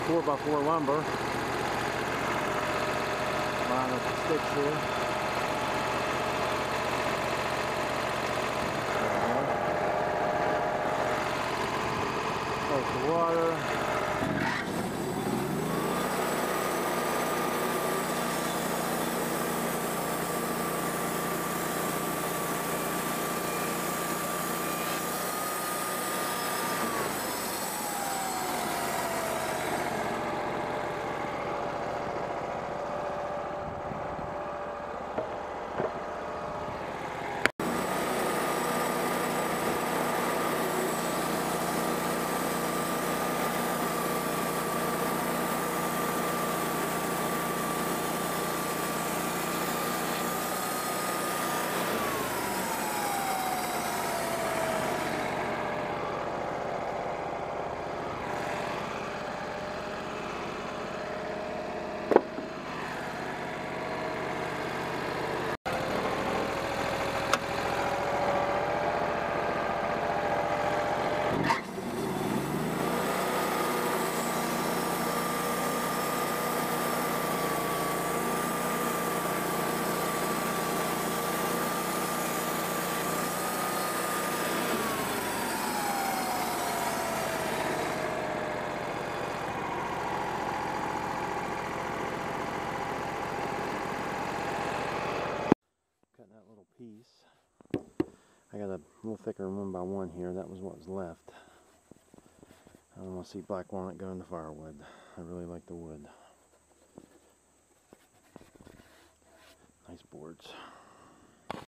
4x4 lumber. Line up the sticks here. Close the water. That little piece. I got a little thicker 1x1 here. That was what was left. I don't want to see black walnut go into firewood. I really like the wood. Nice boards.